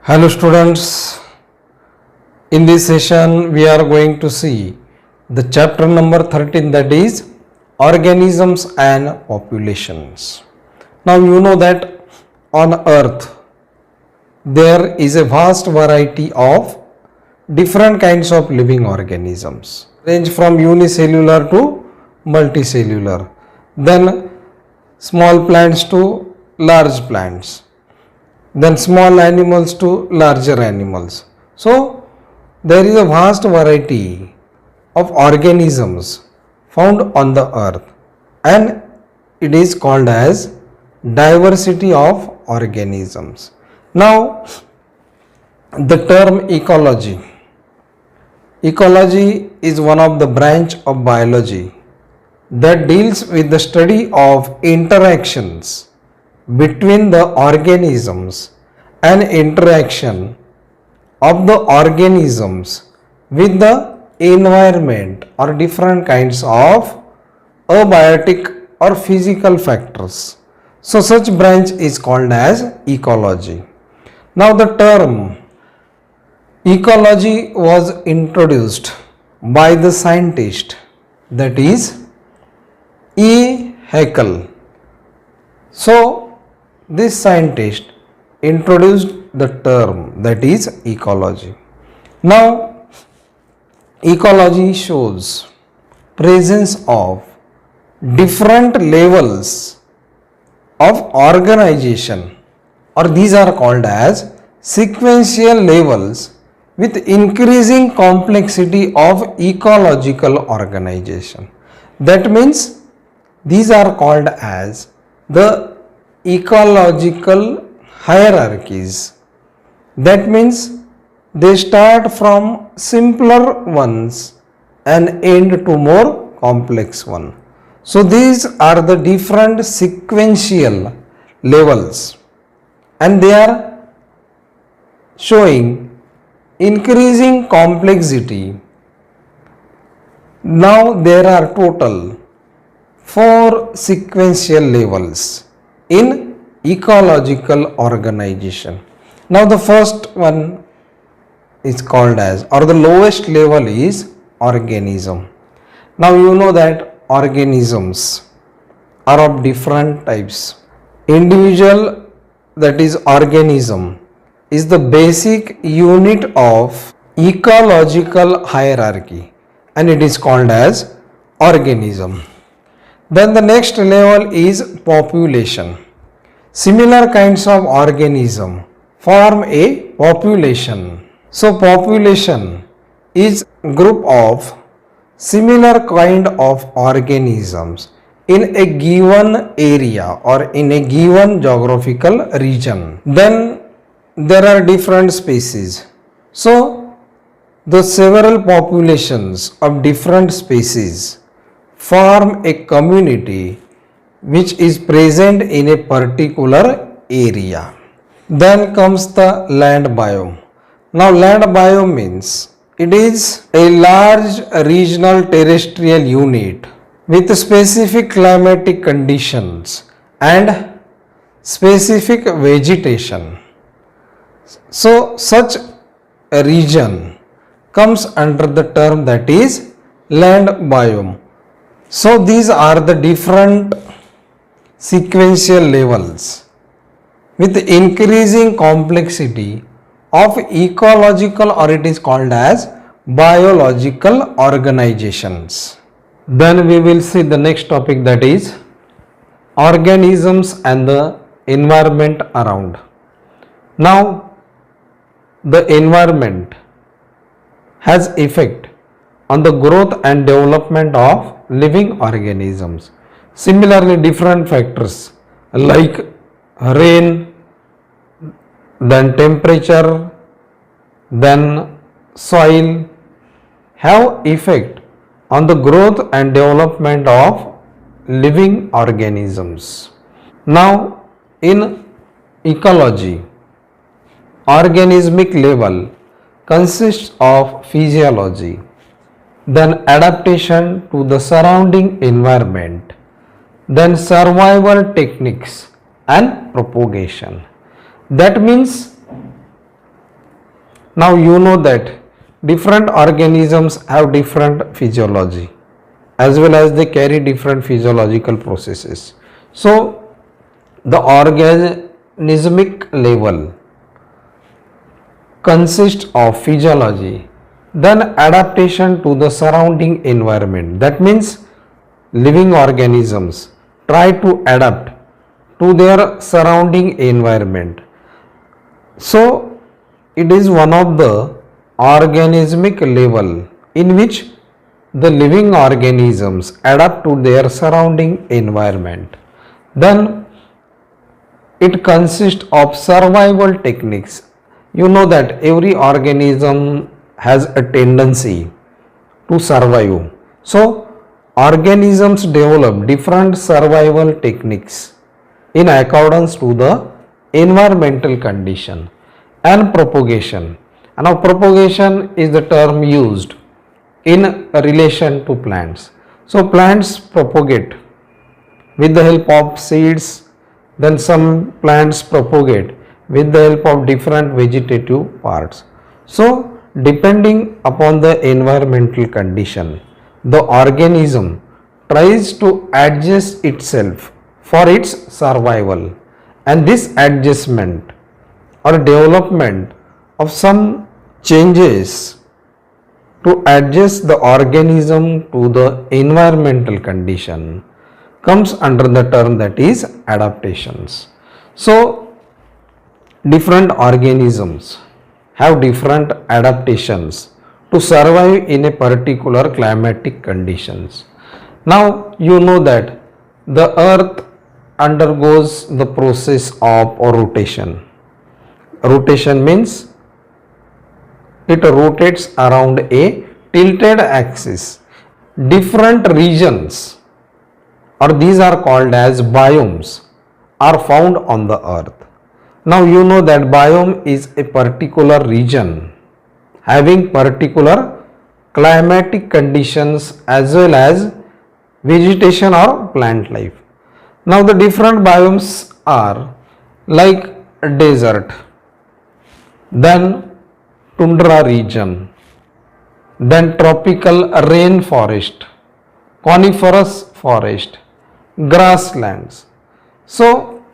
Hello students, in this session we are going to see the chapter number 13, that is organisms and populations. Now you know that on earth there is a vast variety of different kinds of living organisms, range from unicellular to multicellular, then small plants to large plants, then small animals to larger animals. So there is a vast variety of organisms found on the earth, and it is called as diversity of organisms. Now the term ecology is one of the branch of biology that deals with the study of interactions between the organisms and interaction of the organisms with the environment or different kinds of abiotic or physical factors. So such branch is called as ecology. Now the term ecology was introduced by the scientist, that is E. Haeckel. So this scientist introduced the term, that is ecology. Now ecology shows presence of different levels of organization, or these are called as sequential levels with increasing complexity of ecological organization. That means these are called as the ecological hierarchies. That means they start from simpler ones and end to more complex one. So these are the different sequential levels, and they are showing increasing complexity. Now there are total 4 sequential levels in ecological organization. Now the first one is called as, or the lowest level is organism. Now you know that organisms are of different types. Individual, that is organism, is the basic unit of ecological hierarchy, and it is called as organism. Then the next level is population. Similar kinds of organism form a population. So population is group of similar kind of organisms in a given area or in a given geographical region. Then there are different species. So the several populations of different species form a community which is present in a particular area. Then comes the land biome. Now land biome means it is a large regional terrestrial unit with specific climatic conditions and specific vegetation. So such a region comes under the term, that is land biome. So these are the different sequential levels with increasing complexity of ecological, or it is called as biological organizations. Then we will see the next topic, that is organisms and the environment around. Now the environment has effect on the growth and development of living organisms. Similarly, different factors like rain, then temperature, then soil have effect on the growth and development of living organisms. Now in ecology, organismic level consists of physiology, then adaptation to the surrounding environment, then survival techniques and propagation. That means Now you know that different organisms have different physiology as well as they carry different physiological processes. So the organismic level consists of physiology, then adaptation to the surrounding environment. That means living organisms try to adapt to their surrounding environment. So it is one of the organismic level in which the living organisms adapt to their surrounding environment. Then it consists of survival techniques. You know that every organism has a tendency to survive. So organisms develop different survival techniques in accordance to the environmental condition. And propagation. And now propagation is the term used in relation to plants. So plants propagate with the help of seeds, then some plants propagate with the help of different vegetative parts. So depending upon the environmental condition, the organism tries to adjust itself for its survival, and this adjustment or development of some changes to adjust the organism to the environmental condition comes under the term that is adaptations. So different organisms have different adaptations to survive in a particular climatic conditions. Now you know that the earth undergoes the process of rotation. Rotation means it rotates around a tilted axis. Different regions, or these are called as biomes, are found on the earth. Now you know that biome is a particular region having particular climatic conditions as well as vegetation or plant life. Now the different biomes are like desert, then tundra region, then tropical rainforest, coniferous forest, grasslands. So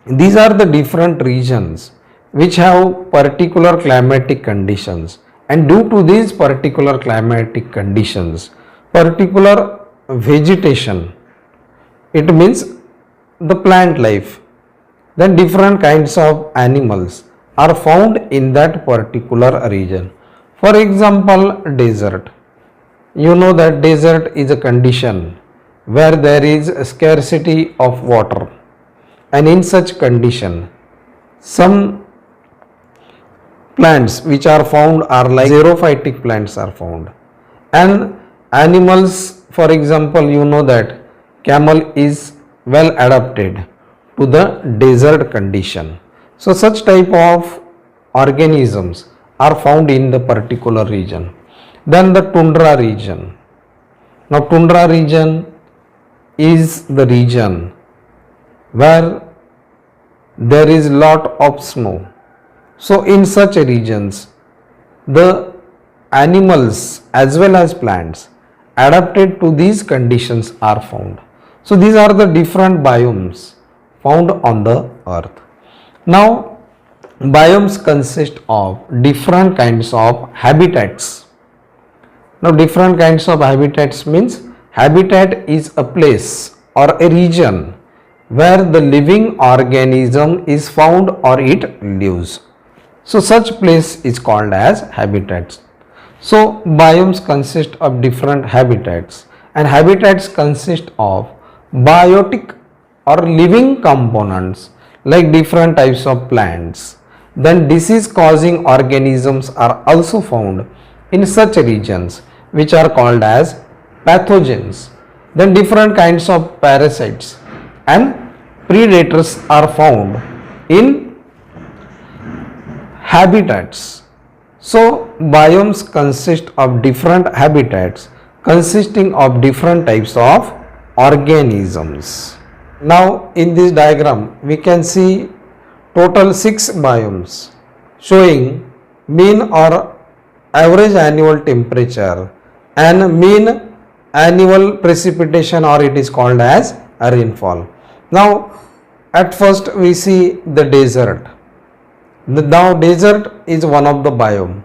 these are the different regions which have particular climatic conditions, and due to these particular climatic conditions, particular vegetation, it means the plant life, then different kinds of animals are found in that particular region. For example, desert. You know that desert is a condition where there is a scarcity of water, and in such condition some plants which are found are like xerophytic plants are found, and animals, for example, you know that camel is well adapted to the desert condition. So such type of organisms are found in the particular region. Then the tundra region. Now tundra region is the region where there is lot of snow. So in such regions the animals as well as plants adapted to these conditions are found. So these are the different biomes found on the earth. Now biomes consist of different kinds of habitats. Now different kinds of habitats means habitat is a place or a region where the living organism is found or it lives. So such place is called as habitats. So biomes consist of different habitats, and habitats consist of biotic or living components like different types of plants. Then disease causing organisms are also found in such regions which are called as pathogens. Then different kinds of parasites and predators are found in habitats. So biomes consist of different habitats consisting of different types of organisms. Now in this diagram we can see total 6 biomes showing mean or average annual temperature, and mean annual precipitation, or it is called as a rainfall. Now at first we see the desert. Now desert is one of the biome.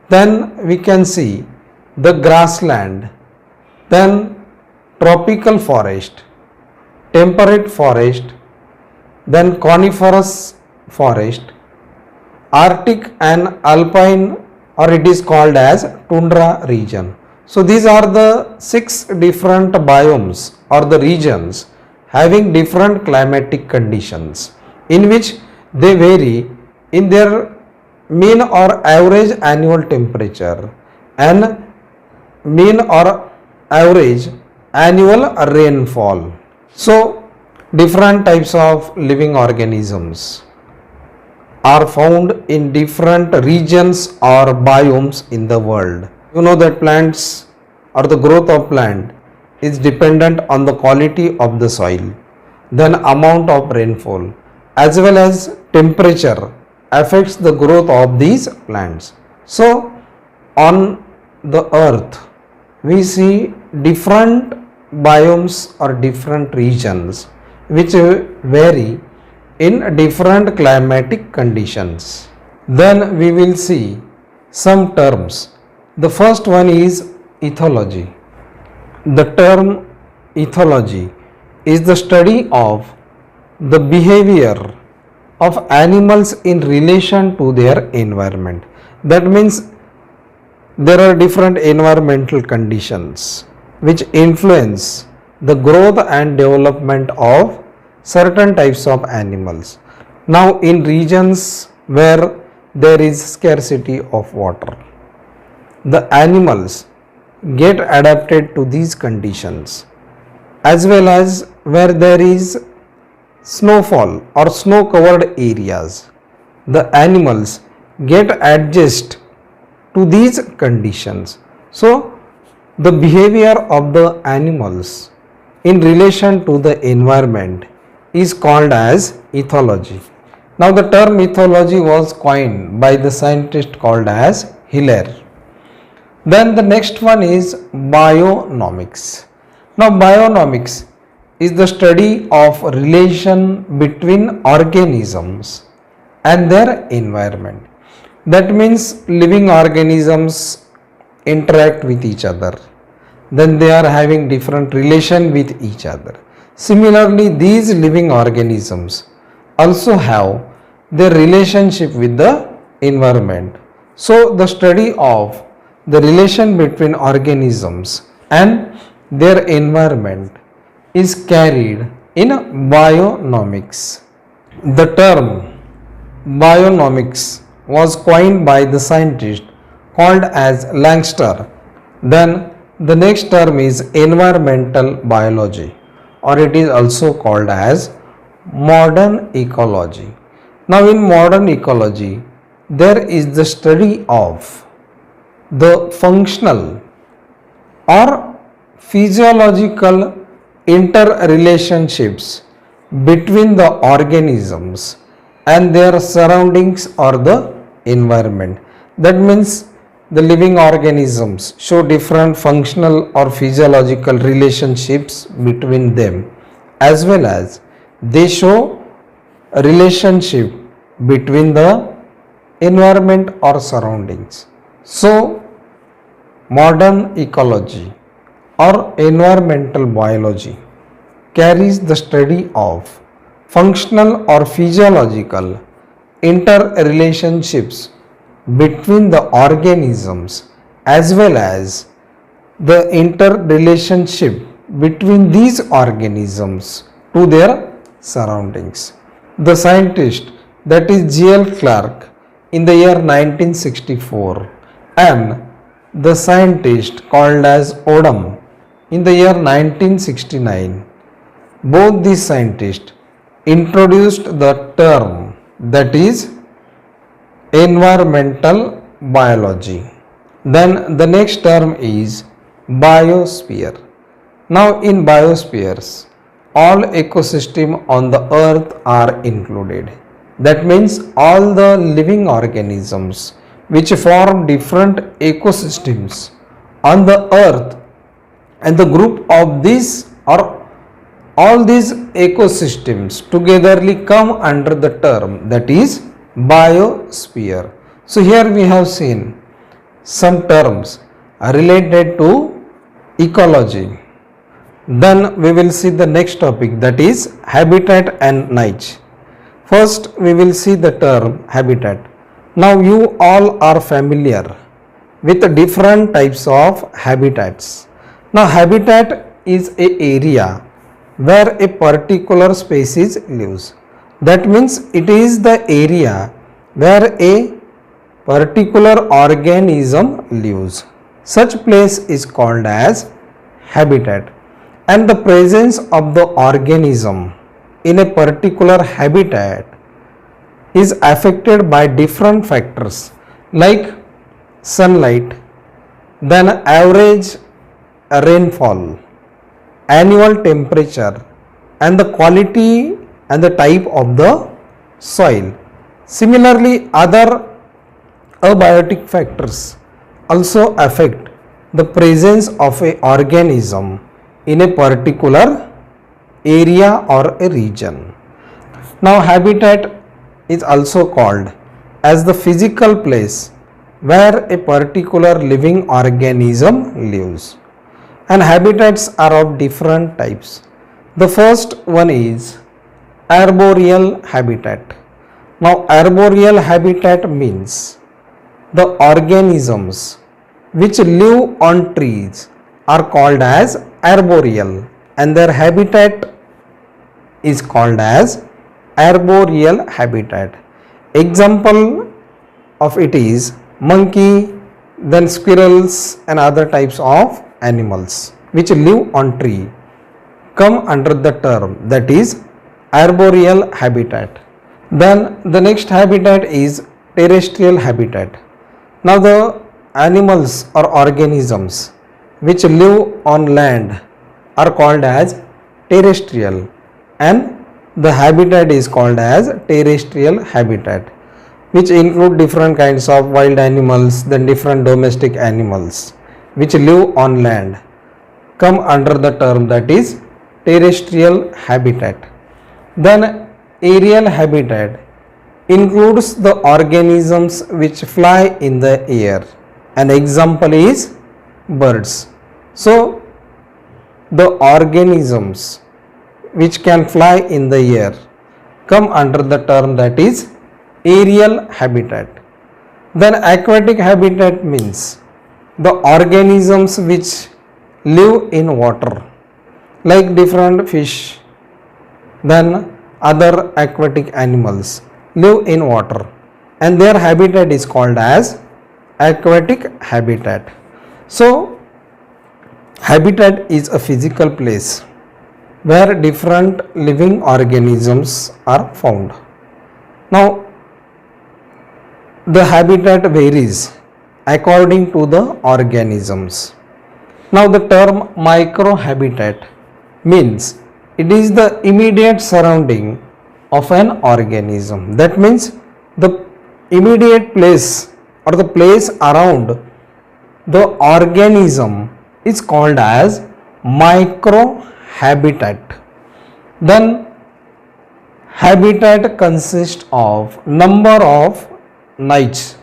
Then we can see the grassland, then tropical forest, temperate forest, then coniferous forest, Arctic and alpine, or it is called as tundra region. So these are the 6 different biomes or the regions having different climatic conditions in which they vary in their mean or average annual temperature and mean or average annual rainfall. So different types of living organisms are found in different regions or biomes in the world. You know that plants or the growth of plant is dependent on the quality of the soil, then amount of rainfall as well as temperature affects the growth of these plants. So on the earth we see different biomes or different regions which vary in different climatic conditions. Then we will see some terms. The first one is ethology. The term ethology is the study of the behavior of animals in relation to their environment. That means there are different environmental conditions which influence the growth and development of certain types of animals. Now in regions where there is scarcity of water, the animals get adapted to these conditions, as well as where there is snowfall or snow covered areas, the animals get adjust to these conditions. So the behavior of the animals in relation to the environment is called as ethology. Now the term ethology was coined by the scientist called as Hiller. Then the next one is bionomics. Now bionomics is the study of relation between organisms and their environment. That means living organisms interact with each other, then they are having different relation with each other. Similarly, these living organisms also have their relationship with the environment. So the study of the relation between organisms and their environment is carried in bionomics. The term bionomics was coined by the scientist called as Langston. Then the next term is environmental biology, or it is also called as modern ecology. Now in modern ecology there is the study of the functional or physiological interrelationships between the organisms and their surroundings or the environment. That means the living organisms show different functional or physiological relationships between them, as well as they show a relationship between the environment or surroundings. So modern ecology or environmental biology carries the study of functional or physiological interrelationships between the organisms, as well as the interrelationship between these organisms to their surroundings. The scientist, that is G.L. Clark, in the year 1964, and the scientist called as Odum in the year 1969, both these scientists introduced the term, that is environmental biology. Then the next term is biosphere. Now in biospheres, all ecosystem on the earth are included. That means all the living organisms which form different ecosystems on the earth, and the group of these or all these ecosystems togetherly come under the term that is biosphere. So here we have seen some terms related to ecology. Then we will see the next topic, that is habitat and niche. First we will see the term habitat. Now you all are familiar with different types of habitats. Now habitat is a area where a particular species lives. That means it is the area where a particular organism lives. Such place is called as habitat, and the presence of the organism in a particular habitat is affected by different factors like sunlight, then average rainfall, annual temperature, and the quality and the type of the soil. Similarly, other abiotic factors also affect the presence of a organism in a particular area or a region. Now habitat is also called as the physical place where a particular living organism lives, and habitats are of different types. The first one is arboreal habitat. Now arboreal habitat means the organisms which live on trees are called as arboreal, and their habitat is called as arboreal habitat. Example of it is monkey, then squirrels and other types of animals which live on tree come under the term that is arboreal habitat. Then the next habitat is terrestrial habitat. Now the animals or organisms which live on land are called as terrestrial, and the habitat is called as terrestrial habitat, which include different kinds of wild animals, then different domestic animals which live on land come under the term that is terrestrial habitat. Then aerial habitat includes the organisms which fly in the air. An example is birds. So the organisms which can fly in the air come under the term that is aerial habitat. Then aquatic habitat means the organisms which live in water like different fish, then other aquatic animals live in water, and their habitat is called as aquatic habitat. So habitat is a physical place where different living organisms are found. Now the habitat varies according to the organisms. Now the term microhabitat means it is the immediate surrounding of an organism. That means the immediate place or the place around the organism is called as microhabitat. Then habitat consists of number of niches.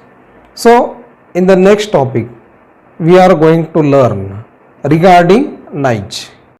So in the next topic we are going to learn regarding niche.